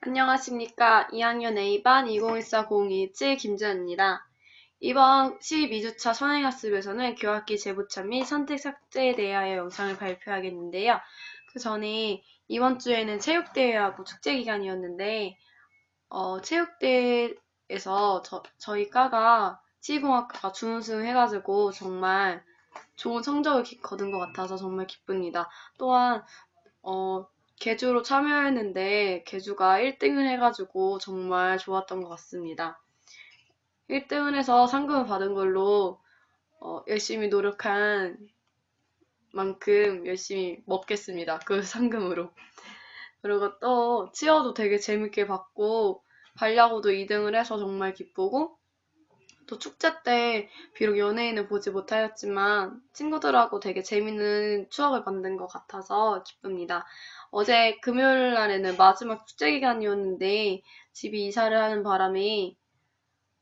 안녕하십니까. 2학년 A반 2014-0217 김지연입니다. 이번 12주차 선행학습에서는 교학기 재부착 및 선택 삭제에 대하여 영상을 발표하겠는데요. 그 전에 이번 주에는 체육대회하고 축제기간이었는데 체육대회에서 저희 과가 지휘공학과가 준우승 해가지고 정말 좋은 성적을 거둔 것 같아서 정말 기쁩니다. 또한 개주로 참여했는데 개주가 1등을 해가지고 정말 좋았던 것 같습니다. 1등을 해서 상금을 받은 걸로 열심히 노력한 만큼 열심히 먹겠습니다. 그 상금으로. 그리고 또 치어도 되게 재밌게 봤고 발야구도 2등을 해서 정말 기쁘고 또 축제 때 비록 연예인을 보지 못하였지만 친구들하고 되게 재밌는 추억을 만든 것 같아서 기쁩니다. 어제 금요일 날에는 마지막 축제 기간이었는데 집이 이사를 하는 바람에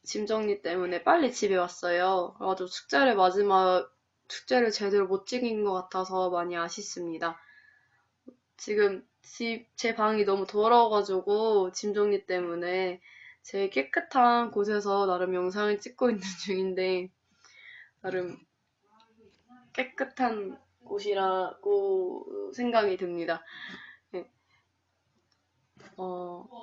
짐 정리 때문에 빨리 집에 왔어요. 그래가지고 축제를 제대로 못 즐긴 것 같아서 많이 아쉽습니다. 지금 제 방이 너무 더러워가지고 짐 정리 때문에 제일 깨끗한 곳에서 나름 영상을 찍고 있는 중인데 나름 깨끗한 곳이라고 생각이 듭니다. 네.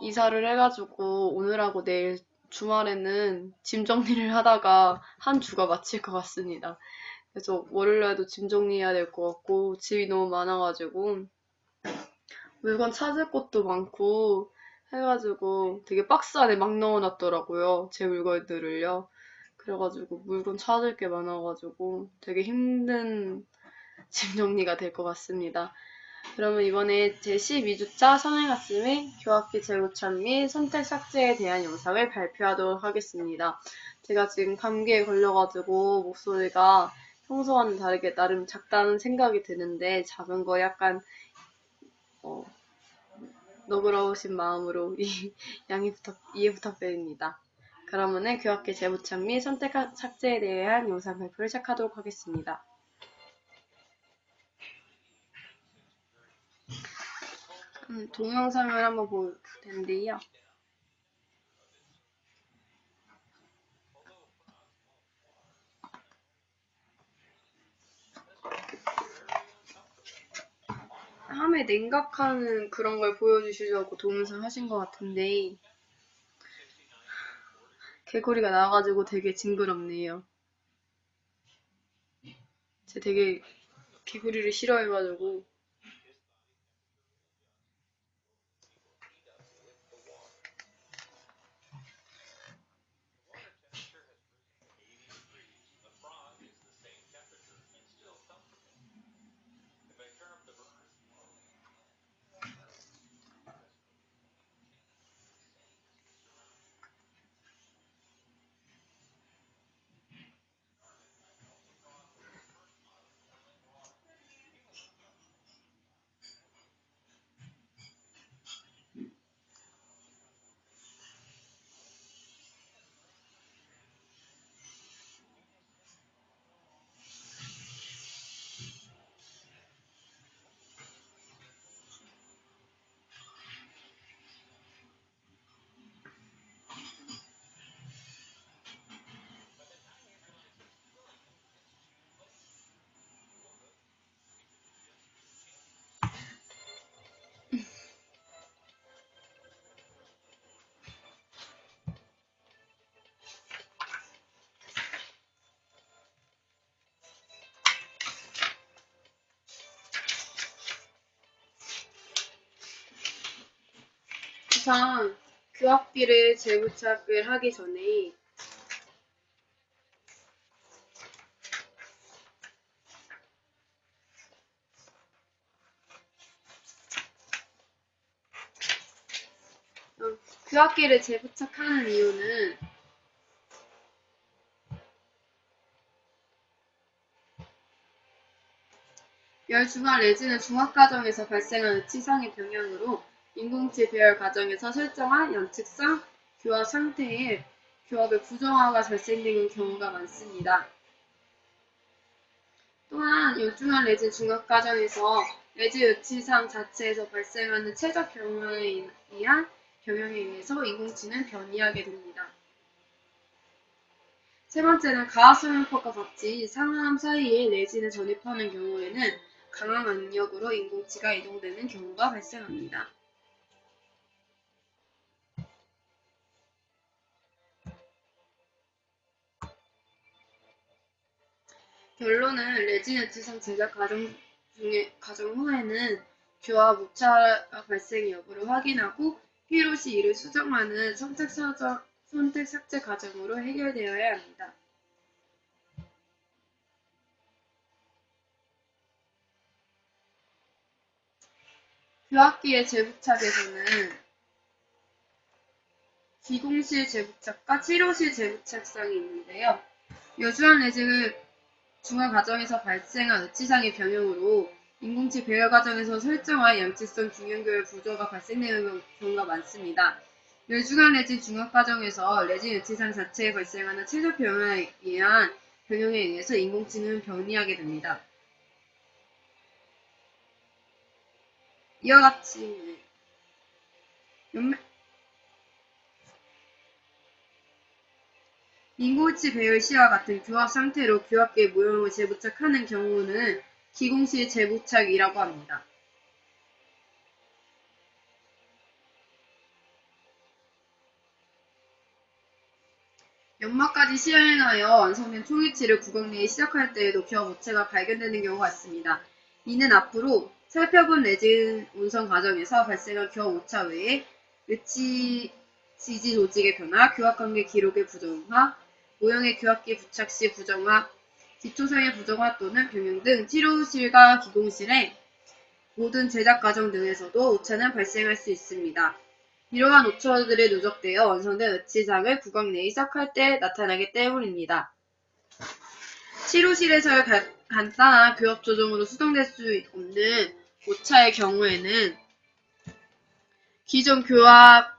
이사를 해가지고 오늘하고 내일 주말에는 짐 정리를 하다가 한 주가 마칠 것 같습니다. 그래서 월요일날도 짐 정리해야 될 것 같고 집이 너무 많아가지고 물건 찾을 곳도 많고 해가지고 되게 박스 안에 막 넣어놨더라고요. 제 물건들을요. 그래가지고 물건 찾을 게 많아가지고 되게 힘든 짐 정리가 될 것 같습니다. 그러면 이번에 제 12주차 선행학습의 교학기 재부착 및 선택 삭제에 대한 영상을 발표하도록 하겠습니다. 제가 지금 감기에 걸려가지고 목소리가 평소와는 다르게 나름 작다는 생각이 드는데 작은 거 약간 너그러우신 마음으로 이해 부탁드립니다. 그러면은 교학기 재부착 및 선택 삭제에 대한 영상 발표를 시작하도록 하겠습니다. 동영상을 한번 볼 텐데요. 함에 냉각하는 그런 걸 보여주시려고 동영상 하신 것 같은데 개구리가 나와가지고 되게 징그럽네요. 제가 되게 개구리를 싫어해가지고 우선 교학비를 재부착을 하기 전에 교학기를 재부착하는 이유는 열중학 내지는 중학과정에서 발생하는 치상의 병향으로 인공치 배열 과정에서 설정한 연측상 교합 상태에 교합의 부정화가 발생되는 경우가 많습니다. 또한 열중학 내지 중학과정에서 내지 여치상 자체에서 발생하는 체적 경향에 의한 경영에 의해서 인공치는 변이하게 됩니다. 세 번째는 가압수용법과 같이 상하암 사이에 레진을 전입하는 경우에는 강한 압력으로 인공치가 이동되는 경우가 발생합니다. 결론은 레진 액체상 제작 과정 후에는 규와 모차 발생 여부를 확인하고 필요 시 이를 수정하는 선택 삭제 과정으로 해결되어야 합니다. 규합기의 재부착에서는 기공실 재부착과 치료실 재부착상이 있는데요. 여주한 레진을 중화 과정에서 발생한 의치상의 변형으로 인공치 배열 과정에서 설정한 양치성 균형교열 구조가 발생되는 경우가 많습니다. 멸중한 레진 중화 과정에서 레진 의치상 자체에 발생하는 체조 변화에 의한 변형에 의해서 인공치는 변이하게 됩니다. 이와 같이 인공치 배열 시와 같은 규합 상태로 규합계의 모형을 재부착하는 경우는 기공실 재부착이라고 합니다. 연마까지 시행하여 완성된 총위치를 구강 내에 시작할 때에도 규합 오체가 발견되는 경우가 있습니다. 이는 앞으로 살펴본 레진 운송 과정에서 발생한 규합 오차 외에 의치 지지 조직의 변화, 규합관계 기록의 부정화, 모형의 규합기 부착 시 부정화, 기초상의 부정화 또는 병행 등 치료실과 기공실의 모든 제작 과정 등에서도 오차는 발생할 수 있습니다. 이러한 오차들이 누적되어 완성된 의치상을 구강 내에 시작할 때 나타나기 때문입니다. 치료실에서의 간단한 규합 조정으로 수정될 수 없는 오차의 경우에는 기존 규합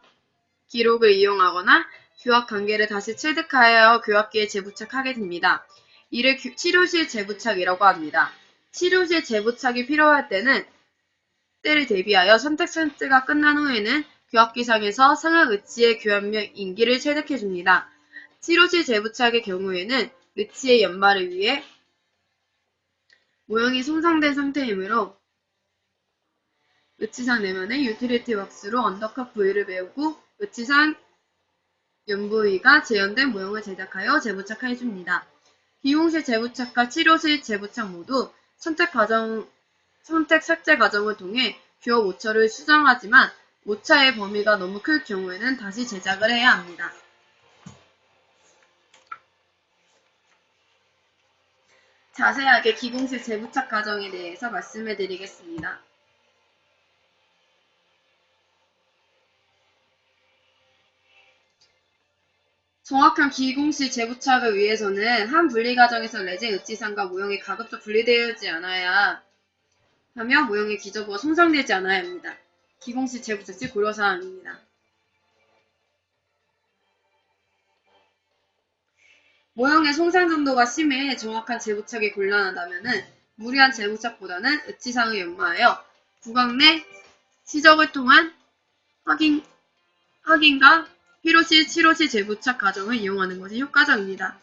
기록을 이용하거나 규합 관계를 다시 체득하여 규합기에 재부착하게 됩니다. 이를 치료실 재부착이라고 합니다. 치료실 재부착이 필요할 때를 대비하여 선택 삭제가 끝난 후에는 규합기상에서 상하 의치의 규합력 인기를 체득해줍니다. 치료실 재부착의 경우에는 의치의 연마를 위해 모형이 손상된 상태이므로 의치상 내면에 유틸리티 왁스로 언더컷 부위를 메우고 의치상 연부위가 재현된 모형을 제작하여 재부착해줍니다. 기공실 재부착과 치료실 재부착 모두 선택 삭제 과정을 통해 규합 오차를 수정하지만 오차의 범위가 너무 클 경우에는 다시 제작을 해야 합니다. 자세하게 기공실 재부착 과정에 대해서 말씀해 드리겠습니다. 정확한 기공실 재부착을 위해서는 한 분리 과정에서 레진 의치상과 모형이 가급적 분리되지 않아야 하며 모형의 기저부가 손상되지 않아야 합니다. 기공실 재부착 시 고려사항입니다. 모형의 손상 정도가 심해 정확한 재부착이 곤란하다면 무리한 재부착보다는 의치상을 연마하여 구강 내 시적을 통한 확인과 필요시 치료시 재부착 과정을 이용하는 것이 효과적입니다.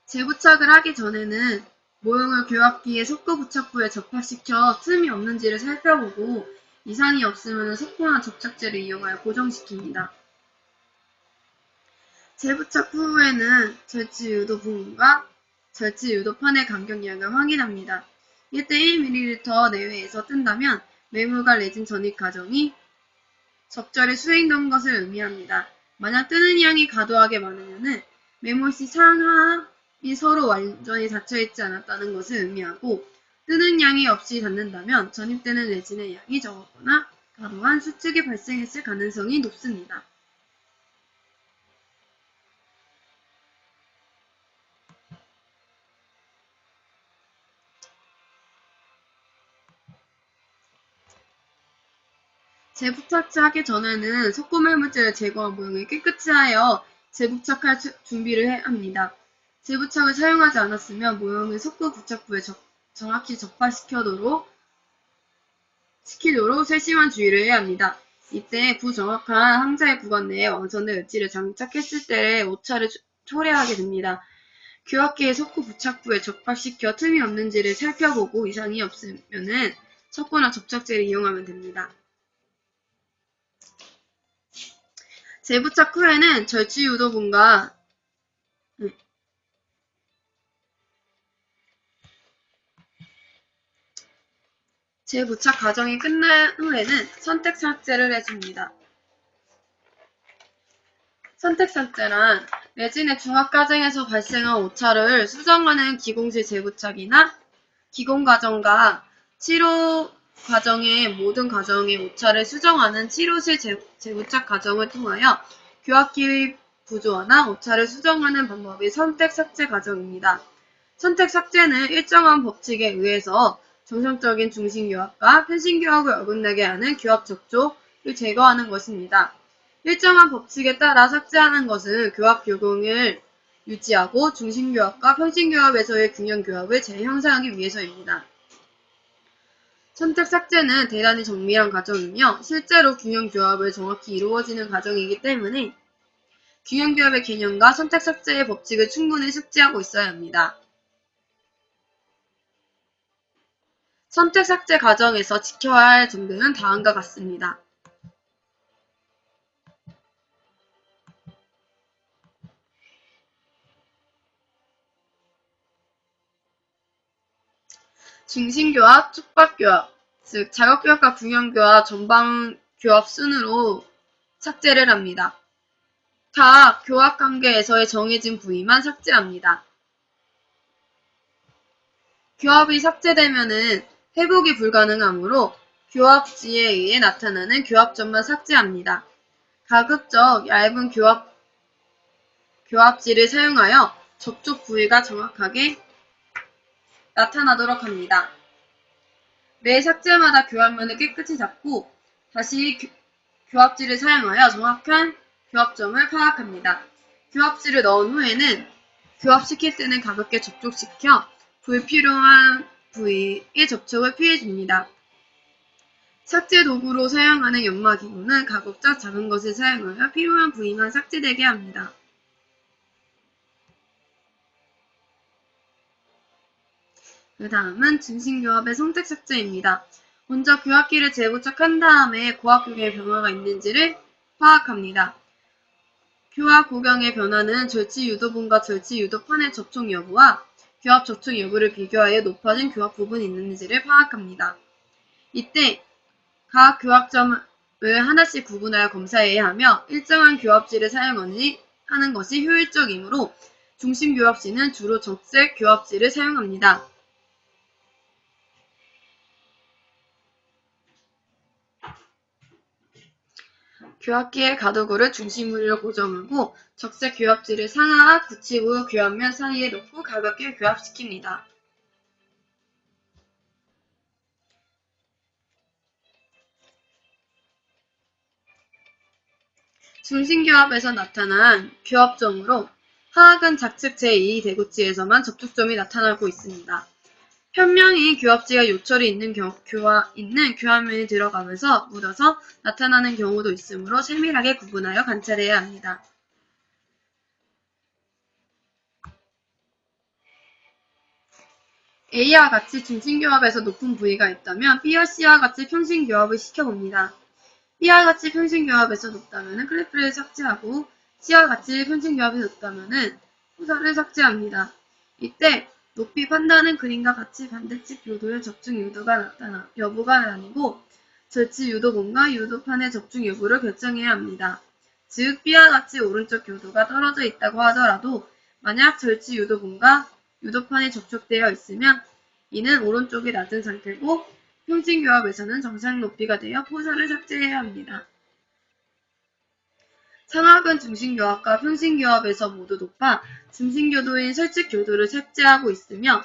재부착을 하기 전에는 모형을 규합기의 석고 부착부에 접합시켜 틈이 없는지를 살펴보고 이상이 없으면 석고나 접착제를 이용하여 고정시킵니다. 재부착 후에는 절지 유도 부분과 절지 유도판의 간격량을 확인합니다. 이때 1ml 내외에서 뜬다면 매물과 레진 전입 과정이 적절히 수행된 것을 의미합니다. 만약 뜨는 양이 과도하게 많으면 매몰 시 상하이 서로 완전히 닫혀있지 않았다는 것을 의미하고 뜨는 양이 없이 닿는다면 전입되는 레진의 양이 적거나 과도한 수축이 발생했을 가능성이 높습니다. 재부착하기 전에는 석고매물질을 제거한 모형을 깨끗이 하여 재부착할 준비를 해야 합니다. 재부착을 사용하지 않았으면 모형을 석고 부착부에 정확히 접합시키도록 세심한 주의를 해야 합니다. 이때 부정확한 항자의 구간 내에 왕선의 엣지를 장착했을 때에 오차를 초래하게 됩니다. 교합기의 석고 부착부에 접합시켜 틈이 없는지를 살펴보고 이상이 없으면은 석고나 접착제를 이용하면 됩니다. 재부착 후에는 절취 유도분과 재부착 과정이 끝난 후에는 선택 삭제를 해줍니다. 선택 삭제란 레진의 중합 과정에서 발생한 오차를 수정하는 기공실 재부착이나 기공 과정과 치료 과정의 모든 과정의 오차를 수정하는 치료실 재부착 과정을 통하여 교합기의 부조화나 오차를 수정하는 방법이 선택 삭제 과정입니다. 선택 삭제는 일정한 법칙에 의해서 정상적인 중심교합과 편심교합을 어긋나게 하는 교합 접촉을 제거하는 것입니다. 일정한 법칙에 따라 삭제하는 것은 교합 교공을 유지하고 중심교합과 편심교합에서의 균형교합을 재형성하기 위해서입니다. 선택 삭제는 대단히 정밀한 과정이며 실제로 균형교합을 정확히 이루어지는 과정이기 때문에 균형교합의 개념과 선택 삭제의 법칙을 충분히 숙지하고 있어야 합니다. 선택 삭제 과정에서 지켜야 할 점들은 다음과 같습니다. 중심교합, 촉박교합, 즉 자극교합과 균형교합, 전방교합 순으로 삭제를 합니다. 각 교합관계에서의 정해진 부위만 삭제합니다. 교합이 삭제되면은 회복이 불가능하므로 교합지에 의해 나타나는 교합점만 삭제합니다. 가급적 얇은 교합지를 사용하여 접촉 부위가 정확하게 나타나도록 합니다. 매 삭제마다 교합면을 깨끗이 잡고 다시 교합지를 사용하여 정확한 교합점을 파악합니다. 교합지를 넣은 후에는 교합시킬 때는 가볍게 접촉시켜 불필요한 부위의 접촉을 피해줍니다. 삭제 도구로 사용하는 연마기구는 가급적 작은 것을 사용하여 필요한 부위만 삭제되게 합니다. 그 다음은 중심교합의 선택 삭제입니다. 먼저 교합기를 재부착한 다음에 고압구경의 변화가 있는지를 파악합니다. 교합 구경의 변화는 절취 유도분과 절취 유도판의 접촉 여부와 교합 접촉 여부를 비교하여 높아진 교합 부분이 있는지를 파악합니다. 이때 각 교합점을 하나씩 구분하여 검사해야 하며 일정한 교합지를 사용하는 것이 효율적이므로 중심교합지는 주로 적색 교합지를 사용합니다. 교합기의 가두구를 중심으로 고정하고 적색 교합지를 상하 구치부 교합면 사이에 놓고 가볍게 교합시킵니다. 중심교합에서 나타난 교합점으로 하악은 좌측 제2 대구치에서만 접촉점이 나타나고 있습니다. 편명히 교합지가 요철이 있는 교합면이 들어가면서 묻어서 나타나는 경우도 있으므로 세밀하게 구분하여 관찰해야 합니다. A와 같이 중심교합에서 높은 부위가 있다면 B와 C와 같이 평신교합을 시켜봅니다. B와 같이 평신교합에서 높다면 클리프를 삭제하고 C와 같이 평신교합이 높다면 후사를 삭제합니다. 이때 높이 판단은 그림과 같이 반대측 교도의 접촉 여부가 나뉘고 절취 유도본과 유도판의 접촉 여부를 결정해야 합니다. 즉 B와 같이 오른쪽 교도가 떨어져 있다고 하더라도 만약 절취 유도본과 유도판이 접촉되어 있으면 이는 오른쪽이 낮은 상태고 평신교합에서는 정상 높이가 되어 포사를 삭제해야 합니다. 상악은 중심교합과 평신교합에서 모두 높아 중심교도인 설측 교도를 삭제하고 있으며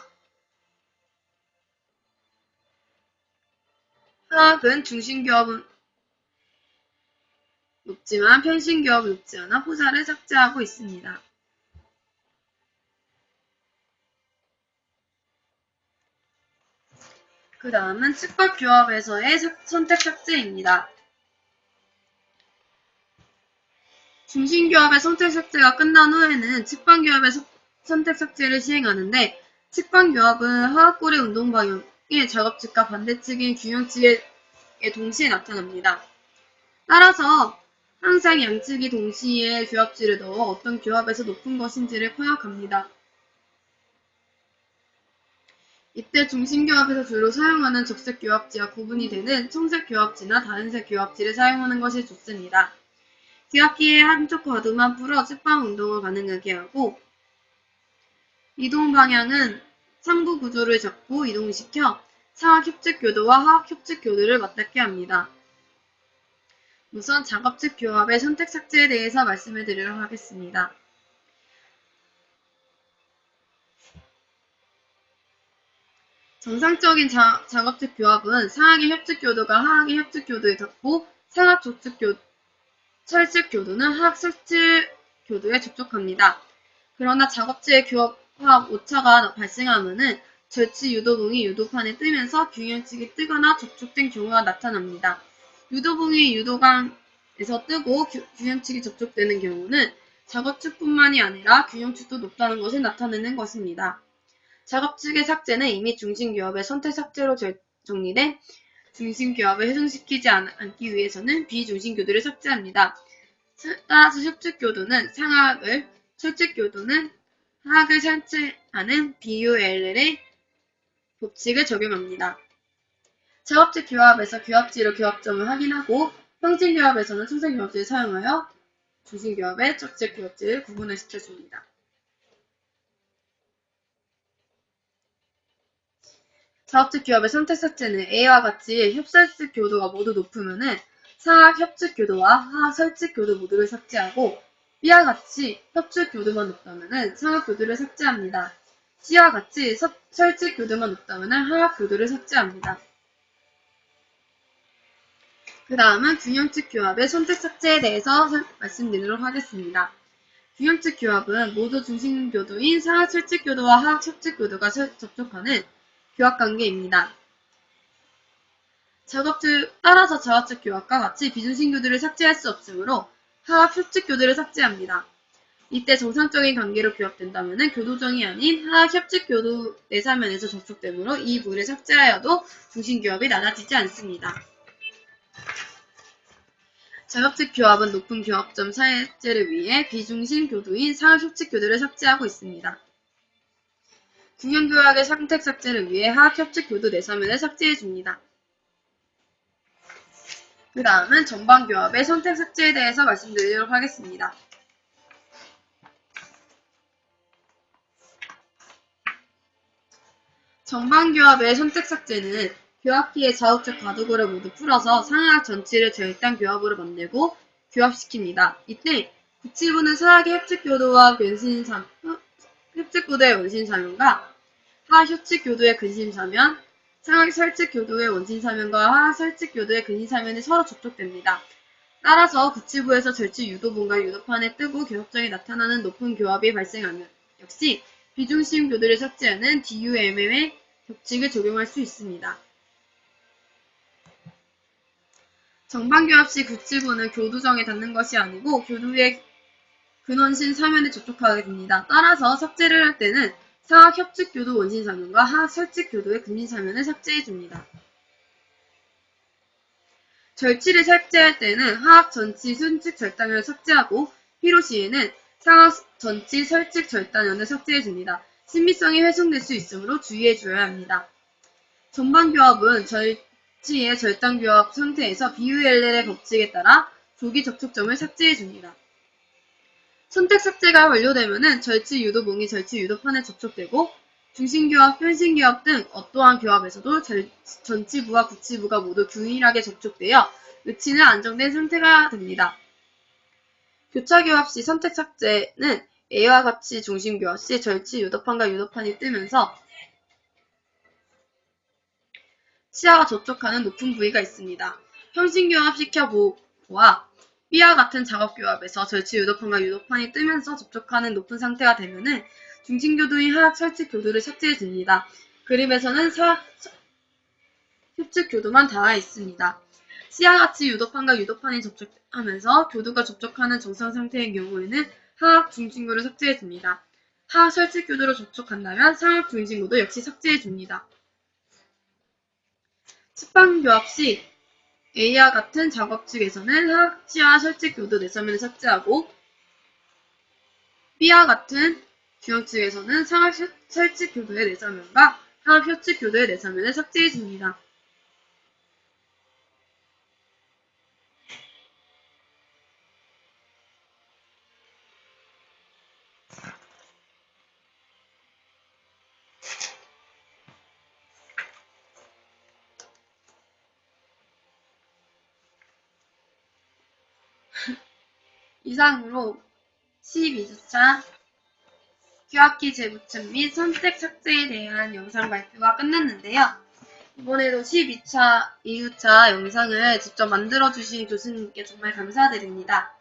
하악은 중심교합은 높지만 편신교합이 높지 않아 호자를 삭제하고 있습니다. 그 다음은 측박교합에서의 선택 삭제입니다. 중심교합의 선택 삭제가 끝난 후에는 측방교합의 선택 삭제를 시행하는데, 측방교합은 하악골의 운동 방향의 작업측과 반대측인 균형측에 동시에 나타납니다. 따라서 항상 양측이 동시에 교합지를 넣어 어떤 교합에서 높은 것인지를 파악합니다. 이때 중심교합에서 주로 사용하는 적색 교합지와 구분이 되는 청색 교합지나 다른색 교합지를 사용하는 것이 좋습니다. 교합기의 한쪽 과도만 풀어 측방 운동을 가능하게 하고, 이동 방향은 상부 구조를 잡고 이동시켜 상하 협측 교도와 하악 협측 교도를 맞닿게 합니다. 우선 작업측 교합의 선택 삭제에 대해서 말씀을 드리도록 하겠습니다. 정상적인 작업측 교합은 상하의 협측 교도가 하악의 협측 교도에 닿고, 상하 설측 교도는 하악 설측 교도에 접촉합니다. 그러나 작업체의 교합 오차가 발생하면은 절치 유도봉이 유도판에 뜨면서 균형측이 뜨거나 접촉된 경우가 나타납니다. 유도봉이 유도강에서 뜨고 균형측이 접촉되는 경우는 작업측뿐만이 아니라 균형측도 높다는 것을 나타내는 것입니다. 작업측의 삭제는 이미 중심교합의 선택 삭제로 정리된 중심교합을 훼손시키지 않기 위해서는 비중심교도를 삭제합니다. 따라서 협측교도는 상하악을, 설측교도는 하악을 삭제하는 BULL의 법칙을 적용합니다. 작업측 교합에서 교합지로 교합점을 확인하고, 평진교합에서는 청색교합지를 사용하여 중심교합의 적색 교합지를 구분을 시켜줍니다. 작업측 교합의 선택 삭제는 A와 같이 협설측 교도가 모두 높으면은 상하악 협측 교도와 하악 설측 교도 모두를 삭제하고, B와 같이 협측 교도만 높다면은 상하악 교도를 삭제합니다. C와 같이 설측 교도만 높다면은 하악 교도를 삭제합니다. 그 다음은 균형측 교합의 선택 삭제에 대해서 말씀드리도록 하겠습니다. 균형측 교합은 모두 중심 교도인 상하악 설측 교도와 하악 협측 교도가 접촉하는 교합관계입니다. 따라서 작업측 교합과 같이 비중심 교도를 삭제할 수 없으므로 하악 협측 교도를 삭제합니다. 이때 정상적인 관계로 교합된다면 교도정이 아닌 하악 협측 교도 내사면에서 접촉되므로 이 부를 삭제하여도 중심 교합이 낮아지지 않습니다. 작업측 교합은 높은 교합점 삭제를 위해 비중심 교도인 상하악 협측 교도를 삭제하고 있습니다. 균형교합의 선택 삭제를 위해 하악 협측 교도 내사면을 삭제해줍니다. 그 다음은 전방교합의 선택 삭제에 대해서 말씀드리도록 하겠습니다. 전방교합의 선택 삭제는 교합기의 좌우측 가두고를 모두 풀어서 상하악 전치를 절단 교합으로 만들고 교합시킵니다. 이때 구치부는 상하악의 협측 교도와 협측 교도의 원심 사면과 하악 협측 교도의 근심 사면, 상하악 설측 교도의 원심 사면과 하악 설측 교도의 근심 사면이 서로 접촉됩니다. 따라서 구치부에서 절치 유도봉과 유도판에 뜨고 교합점이 나타나는 높은 교합이 발생하면 역시 비중심 교도를 삭제하는 DUMM의 법칙을 적용할 수 있습니다. 정방교합 시 구치부는 교도정에 닿는 것이 아니고 교도의 근원심 사면에 접촉하게 됩니다. 따라서 삭제를 할 때는 상하악 협측 교도 원심 사면과 하악 설측 교도의 근심 사면을 삭제해줍니다. 절치를 삭제할 때는 하악 전치 순측 절단면을 삭제하고, 피로 시에는 상하악 전치 설측 절단면을 삭제해줍니다. 신비성이 훼손될 수 있으므로 주의해줘야 합니다. 전방교합은 절치의 절단교합 상태에서 BULL의 법칙에 따라 조기 접촉점을 삭제해줍니다. 선택 삭제가 완료되면은 절치 유도봉이 절치 유도판에 접촉되고, 중심교합, 편심교합 등 어떠한 교합에서도 전치부와 구치부가 모두 균일하게 접촉되어 위치는 안정된 상태가 됩니다. 교차교합 시 선택 삭제는 A와 같이 중심교합 시 절치 유도판과 유도판이 뜨면서 치아가 접촉하는 높은 부위가 있습니다. 평신교합 시켜보와 B와 같은 작업교합에서 절취 유도판과 유도판이 뜨면서 접촉하는 높은 상태가 되면은 중심교도인 하악 설측 교도를 삭제해 줍니다. 그림에서는 협측 교도만 닿아 있습니다. C와 같이 유도판과 유도판이 접촉하면서 교도가 접촉하는 정상 상태의 경우에는 하악 중심교를 삭제해 줍니다. 하악 설측 교도로 접촉한다면 상악 중심교도 역시 삭제해 줍니다. 측방교합 시 A와 같은 작업 측에서는 하악시와 설측 교도 내서면을 삭제하고 B와 같은 균형 측에서는 상악 설측 교도의 내서면과 하악 협측 교도의 내서면을 삭제해 줍니다. 이상으로 12주차 교합기 재부착 및 선택 삭제에 대한 영상 발표가 끝났는데요. 이번에도 12차, 2주차 영상을 직접 만들어주신 교수님께 정말 감사드립니다.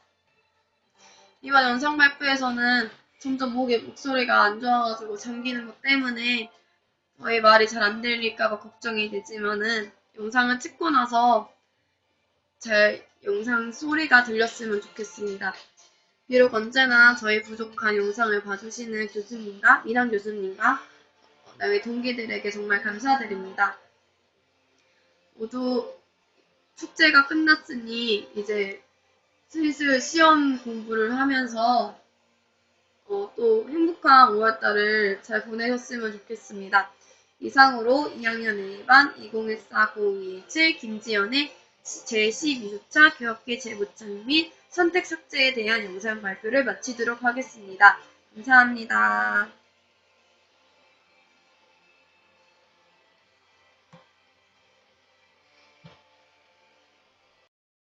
이번 영상 발표에서는 점점 목소리가 안 좋아가지고 잠기는 것 때문에 저의 말이 잘 안 들릴까봐 걱정이 되지만은 영상을 찍고 나서 잘 영상 소리가 들렸으면 좋겠습니다. 비록 언제나 저희 부족한 영상을 봐주시는 교수님과 이남 교수님과 나의 동기들에게 정말 감사드립니다. 모두 축제가 끝났으니 이제 슬슬 시험 공부를 하면서 또 행복한 5월달을 잘 보내셨으면 좋겠습니다. 이상으로 2학년 1반 2014-0217 김지연의 제12주차 교합기 재부착 및 선택 삭제에 대한 영상 발표를 마치도록 하겠습니다. 감사합니다.